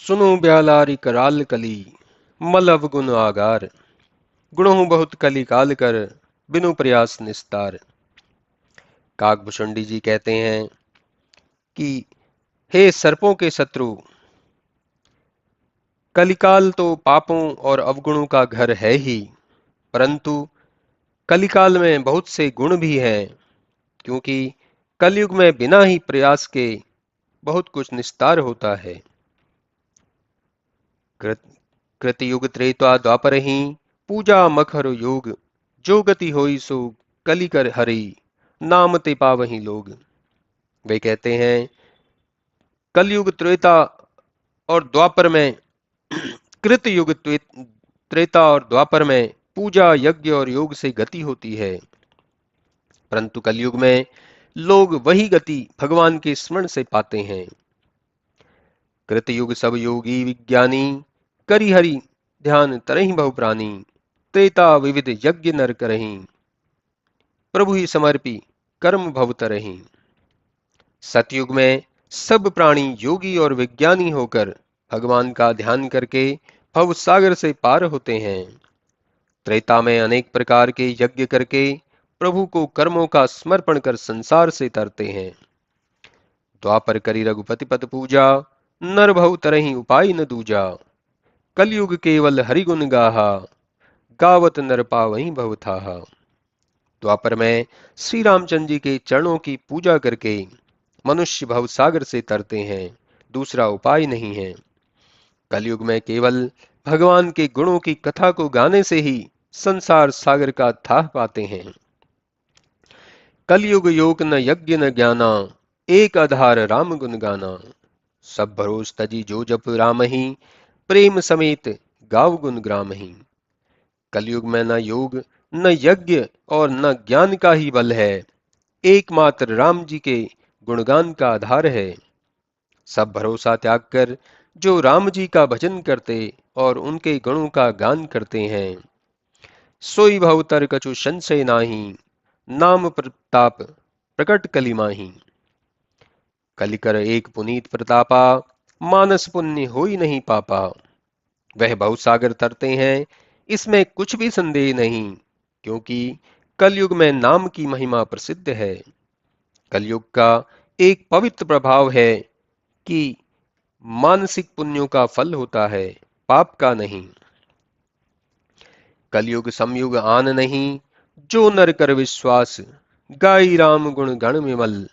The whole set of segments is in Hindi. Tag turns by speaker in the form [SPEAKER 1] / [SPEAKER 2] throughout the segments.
[SPEAKER 1] सुनो ब्यालारी कराल कली, मल अवगुण आगार। गुणों बहुत कली काल कर, बिनु प्रयास निस्तार। काकभूषुंडी जी कहते हैं कि हे सर्पों के शत्रु, कलिकाल तो पापों और अवगुणों का घर है ही, परंतु कलिकाल में बहुत से गुण भी हैं, क्योंकि कलयुग में बिना ही प्रयास के बहुत कुछ निस्तार होता है। कृत कृतयुग त्रेता द्वापर ही, पूजा मखर योग। जो गति होई सो कली कर हरि, नाम ते पावहीं लोग। वे कहते हैं कलयुग त्रेता और द्वापर में कृत युग त्रेता और द्वापर में पूजा यज्ञ और योग से गति होती है, परंतु कलयुग में लोग वही गति भगवान के स्मरण से पाते हैं। कृत युग सब योगी विज्ञानी, करि हरि ध्यान तरहि बहु प्राणी। त्रेता विविध यज्ञ नर करहीं, प्रभु ही समर्पी कर्म भव तरहीं। सतयुग में सब प्राणी योगी और विज्ञानी होकर भगवान का ध्यान करके भव सागर से पार होते हैं। त्रेता में अनेक प्रकार के यज्ञ करके प्रभु को कर्मों का समर्पण कर संसार से तरते हैं। द्वापर करी रघुपति पद पूजा, नर भव तरहि उपाय न दूजा। कलयुग केवल हरिगुण गाहा, गावत नर पावहीं भव थाहा। द्वापर में श्री रामचंद्र जी के चरणों की पूजा करके मनुष्य भव सागर से तरते हैं, दूसरा उपाय नहीं है। कलयुग में केवल भगवान के गुणों की कथा को गाने से ही संसार सागर का थाह पाते हैं। कलयुग योग न यज्ञ न ज्ञाना, एक आधार राम गुण गाना। सब भरोस तजी जो जप राम ही, प्रेम समेत गाव गुण ग्राम ही। कलयुग में न योग न यज्ञ और न ज्ञान का ही बल है, एकमात्र राम जी के गुणगान का आधार है। सब भरोसा त्याग कर जो राम जी का भजन करते और उनके गुणों का गान करते हैं, सोई भवतर कछु संशय नाही, नाम प्रताप प्रकट कली माही। कलिकर एक पुनीत प्रतापा, मानस पुण्य होई नहीं पापा। वह भवसागर तरते हैं, इसमें कुछ भी संदेह नहीं, क्योंकि कलयुग में नाम की महिमा प्रसिद्ध है। कलयुग का एक पवित्र प्रभाव है कि मानसिक पुण्यों का फल होता है, पाप का नहीं। कलयुग समयुग आन नहीं, जो नर कर विश्वास। गाई राम गुण गण विमल,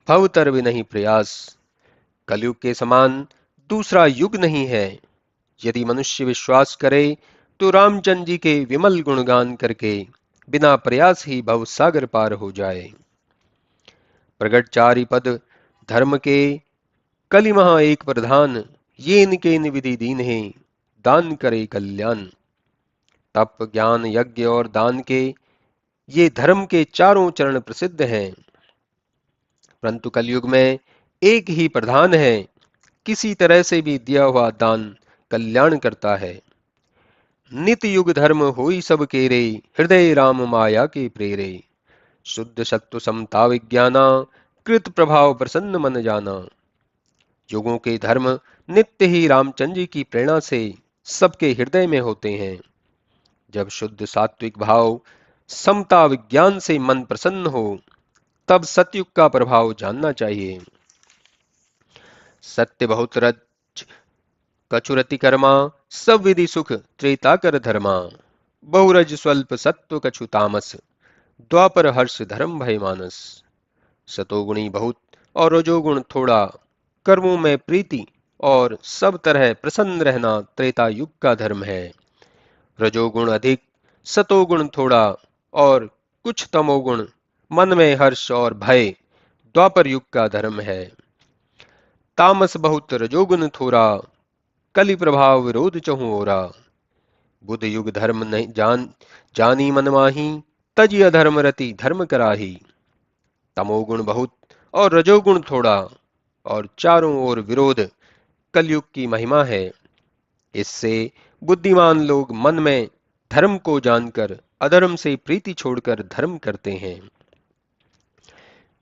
[SPEAKER 1] भवतर भी नहीं प्रयास। कलयुग के समान दूसरा युग नहीं है। यदि मनुष्य विश्वास करे तो रामचंद्र जी के विमल गुणगान करके बिना प्रयास ही भव सागर पार हो जाए। प्रगट चारि पद धर्म के, कलि महा एक प्रधान। ये इनके विधि दीन है, दान करे कल्याण। तप ज्ञान यज्ञ और दान के ये धर्म के चारों चरण प्रसिद्ध हैं, परंतु कलयुग में एक ही प्रधान है। किसी तरह से भी दिया हुआ दान कल्याण करता है। नित युग धर्म होई सब केरे, हृदय राम माया के प्रेरे। शुद्ध सत्व समता विज्ञाना, कृत प्रभाव प्रसन्न मन जाना। युगों के धर्म नित्य ही रामचंद्र जी की प्रेरणा से सबके हृदय में होते हैं। जब शुद्ध सात्विक भाव समता विज्ञान से मन प्रसन्न हो, तब सतयुग का प्रभाव जानना चाहिए। सत्य बहुत रज कछुरति कर्मा, सब विधि सुख त्रेता कर धर्मा। बहुरज स्वल्प सत्व कछु तामस, द्वापर हर्ष धर्म भय मानस। सतोगुणी बहुत और रजोगुण थोड़ा, कर्मों में प्रीति और सब तरह प्रसन्न रहना त्रेता युग का धर्म है। रजोगुण अधिक, सतोगुण थोड़ा और कुछ तमोगुण, मन में हर्ष और भय द्वापर युग का धर्म है। तामस बहुत रजोगुण थोड़ा, कलि प्रभाव विरोध चहु ओरा। बुध युग धर्म नहीं जानी मन माही, तज अधर्म रति धर्म कराही। तमोगुण बहुत और रजोगुण थोड़ा और चारों ओर विरोध कलयुग की महिमा है। इससे बुद्धिमान लोग मन में धर्म को जानकर अधर्म से प्रीति छोड़कर धर्म करते हैं।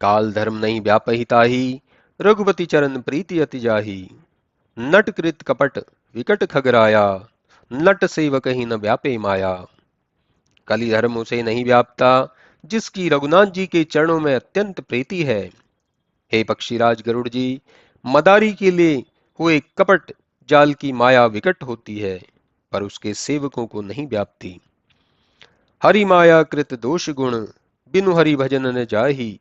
[SPEAKER 1] काल धर्म नहीं व्यापहिता ही, रघुपति चरण प्रीति अति जाही। नटकृत कपट विकट खगराया, नट सेवक ही न व्यापे माया। कली धर्म उसे नहीं व्यापता, जिसकी रघुनाथ जी के चरणों में अत्यंत प्रीति है। हे पक्षीराज गरुड़ जी, मदारी के लिए हुए कपट जाल की माया विकट होती है, पर उसके सेवकों को नहीं व्यापती। हरि माया कृत दोष गुण, बिनु हरि भजन न जाहि।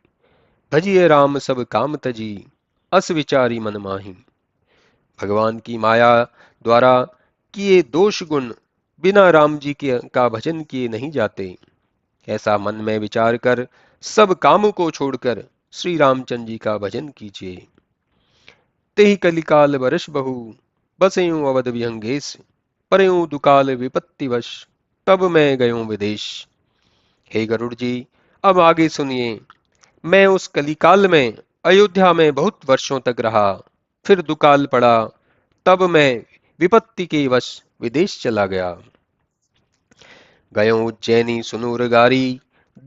[SPEAKER 1] भजिए राम सब काम तजी, अस विचारी मन माही। भगवान की माया द्वारा किए दोष गुण बिना राम जी के का भजन किए नहीं जाते। ऐसा मन में विचार कर सब कामों को छोड़कर श्री रामचंद्र जी का भजन कीजिए। तेहि कलिकाल बरस बहु, बसयूं अवध विहंगेश। परयूं दुकाल विपत्तिवश, तब मैं गयूं विदेश। हे गरुड़ जी, अब आगे सुनिए। मैं उस कलिकाल में अयोध्या में बहुत वर्षों तक रहा, फिर दुकाल पड़ा, तब मैं विपत्ति के वश विदेश चला गया। गयो उज्जैनी सुनूर गारी,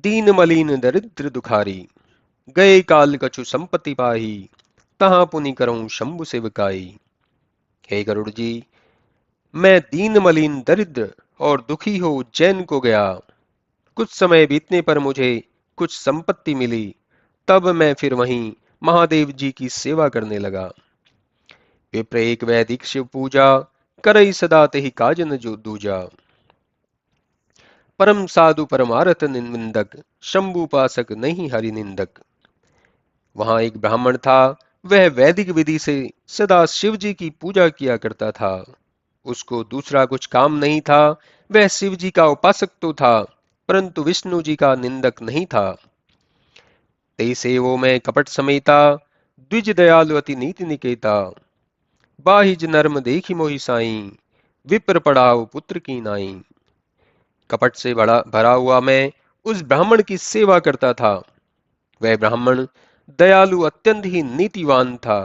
[SPEAKER 1] दीन मलिन दरिद्र दुखारी। गए काल कछु संपत्ति पाही, तहां पुनि करऊं शंभु सेवकाई। हे गरुड़ जी, मैं दीन मलिन दरिद्र और दुखी हो उज्जैन को गया। कुछ समय बीतने पर मुझे कुछ संपत्ति मिली, तब मैं फिर वहीं महादेव जी की सेवा करने लगा। विप्र एक वैदिक शिव पूजा, करई सदा तेहि काजन जो दूजा। परम साधु परमारथ निंदक, शंभु उपासक नहीं हरि निंदक। वहां एक ब्राह्मण था, वह वैदिक विधि से सदा शिव जी की पूजा किया करता था। उसको दूसरा कुछ काम नहीं था। वह शिव जी का उपासक तो था, परंतु विष्णु जी का निंदक नहीं था। तैसे वो मैं कपट समेता, द्विज दयालु अति नीति निकेता। बाहिज नर्म देखी मोहि साईं, विप्र पड़ाव पुत्र की नाई। कपट से बड़ा भरा हुआ मैं उस ब्राह्मण की सेवा करता था। वह ब्राह्मण दयालु अत्यंत ही नीतिवान था।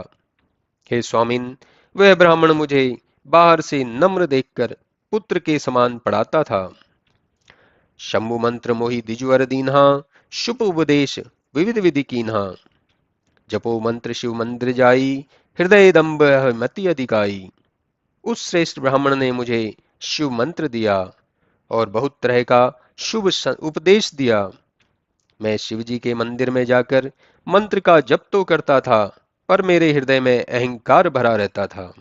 [SPEAKER 1] हे स्वामिन, वह ब्राह्मण मुझे बाहर से नम्र देखकर पुत्र के समान पढ़ाता था। शंभु मंत्र मोहि दिजुअर दीन्हा, शुभ उपदेश विविध विधि कीन्हा। जपो मंत्र शिव मंदिर जाई, हृदय दम्भ मति अधिकाई। उस श्रेष्ठ ब्राह्मण ने मुझे शिव मंत्र दिया और बहुत तरह का शुभ उपदेश दिया। मैं शिव जी के मंदिर में जाकर मंत्र का जप तो करता था, पर मेरे हृदय में अहंकार भरा रहता था।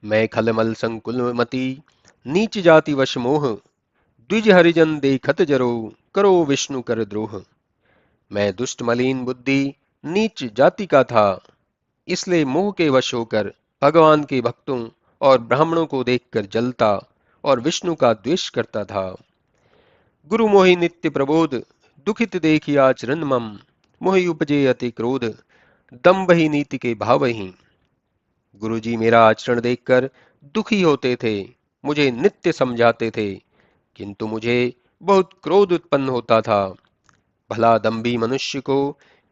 [SPEAKER 1] मैं खलमल संकुल मति, नीच जाति वश मोह। द्विज हरिजन देखत जरो, करो विष्णु कर द्रोह। मैं दुष्ट मलिन बुद्धि नीच जाति का था, इसलिए मोह के वश होकर भगवान के भक्तों और ब्राह्मणों को देखकर जलता और विष्णु का द्वेष करता था। गुरु मोहि नित्य प्रबोध, दुखित देखी आचरण मम। मोहि उपजे अति क्रोध, दम्भ ही नीति के भाव ही। गुरु जी मेरा आचरण देखकर दुखी होते थे, मुझे नित्य समझाते थे, किंतु मुझे बहुत क्रोध उत्पन्न होता था। भला दम्भी मनुष्य को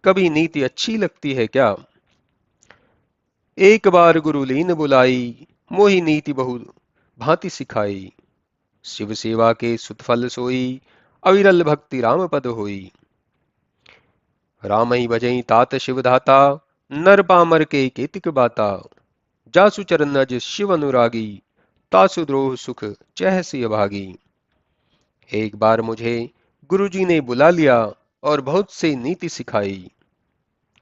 [SPEAKER 1] कभी नीति अच्छी लगती है क्या? एक बार गुरु लीन बुलाई, मोहि नीति बहु भांति सिखाई। शिव सेवा के सुतफल सोई, अविरल भक्ति राम पद होई। राम ही भजई तात शिव धाता, नर पामर के केतिक बाता। जासु चरण अज शिव अनुरागी, तासु द्रोह सुख चह सी अभागी। एक बार मुझे गुरुजी ने बुला लिया और बहुत से नीति सिखाई।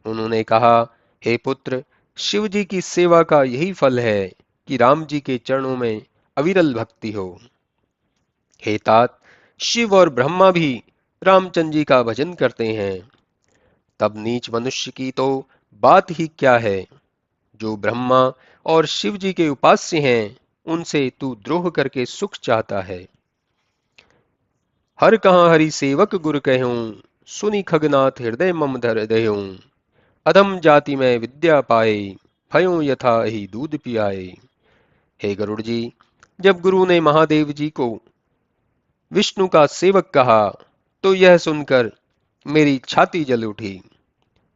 [SPEAKER 1] उन्होंने कहा, हे पुत्र, शिव जी की सेवा का यही फल है कि राम जी के चरणों में अविरल भक्ति हो। हे तात, शिव और ब्रह्मा भी रामचंद्र जी का भजन करते हैं, तब नीच मनुष्य की तो बात ही क्या है। जो ब्रह्मा और शिव जी के उपास्य हैं, उनसे तू द्रोह करके सुख चाहता है। हर कहाँ हरि सेवक गुर कहूं, सुनी खगनाथ हृदय मम धर दयूं। अधम जाति में विद्या पाए, भयों यथा ही दूध पियाए। हे गरुड़ जी, जब गुरु ने महादेव जी को विष्णु का सेवक कहा, तो यह सुनकर मेरी छाती जल उठी।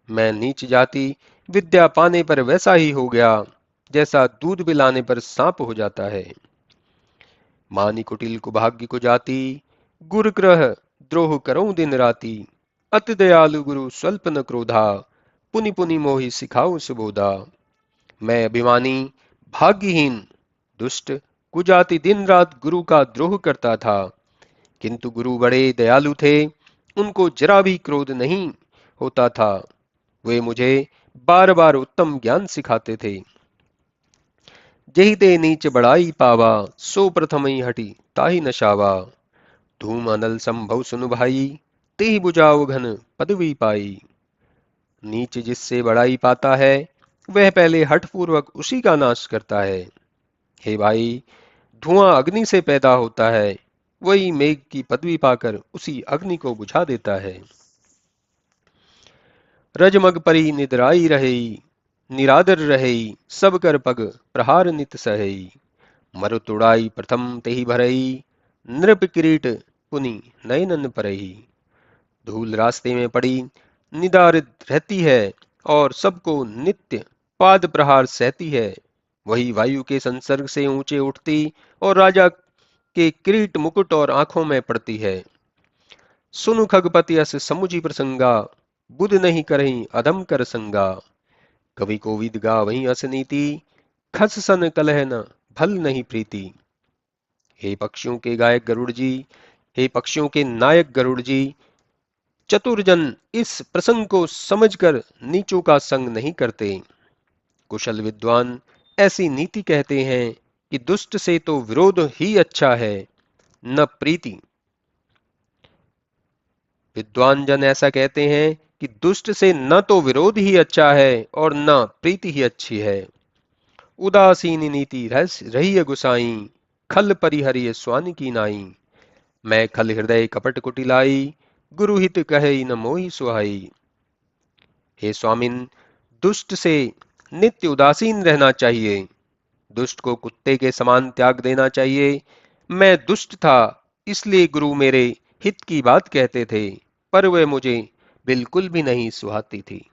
[SPEAKER 1] मैं नीच जाति विद्या पाने पर वैसा ही हो गया, जैसा दूध पिलाने पर सांप हो जाता है। मानी कुटिल कुभाग्य को जाति, गुर ग्रह द्रोह करूं दिन राति। अति दयालु गुरु स्वल्प न क्रोधा, पुनि पुनि मोहि सिखाओ सुबोधा। मैं अभिमानी, भाग्यहीन, दुष्ट, कुजाति दिन रात गुरु का द्रोह करता था, किंतु गुरु बड़े दयालु थे, उनको जरा भी क्रोध नहीं होता था। वे मुझे बार बार उत्तम ज्ञान सिखाते थे। जेहि ते नीच बढ़ाई पावा, सो प्रथम ही हटी ताहि नशावा। धूम अनल संभव सुनु भाई, तेहि बुझाओ घन पदवी पाई। नीच जिससे बढ़ाई पाता है, वह पहले हठ पूर्वक उसी का नाश करता है। हे भाई, धुआं अग्नि से पैदा होता है, वही मेघ की पदवी पाकर उसी अग्नि को बुझा देता है। रजमग परी निद्राई रहेई, निरादर रहेई, सब कर पग प्रहार नित सहेई। मरुत उड़ाई प्रथम तेहि भरई, नृप किरीट पुनि नयनन परई। धूल रास्ते में पड़ी निदारित रहती है, और सबको नित्य पाद प्रहार सहती है। वही वायु के संसर्ग से ऊंचे उठती और राजा के किरीट मुकुट और आंखों में पड़ती है। सुनु खगपति अस समुझी प्रसंगा, बुध नहीं करही अधम कर संगा। कवि कोविद गा वही अस नीति, खस सन कलह न भल नहीं प्रीति। हे पक्षियों के गायक गरुड़ जी, हे पक्षियों के नायक गरुड़ जी, चतुर जन इस प्रसंग को समझकर नीचों का संग नहीं करते। कुशल विद्वान ऐसी नीति कहते हैं कि दुष्ट से तो विरोध ही अच्छा है, न प्रीति। विद्वान जन ऐसा कहते हैं कि दुष्ट से न तो विरोध ही अच्छा है और न प्रीति ही अच्छी है। उदासीन नीति रही गुसाई, खल परिहरिय स्वान की नाई। मैं खल हृदय कपट कुटिलाई, गुरु हित कहे न मोहि सुहाई। हे स्वामिन, दुष्ट से नित्य उदासीन रहना चाहिए। दुष्ट को कुत्ते के समान त्याग देना चाहिए। मैं दुष्ट था, इसलिए गुरु मेरे हित की बात कहते थे, पर वे मुझे बिल्कुल भी नहीं सुहाती थी।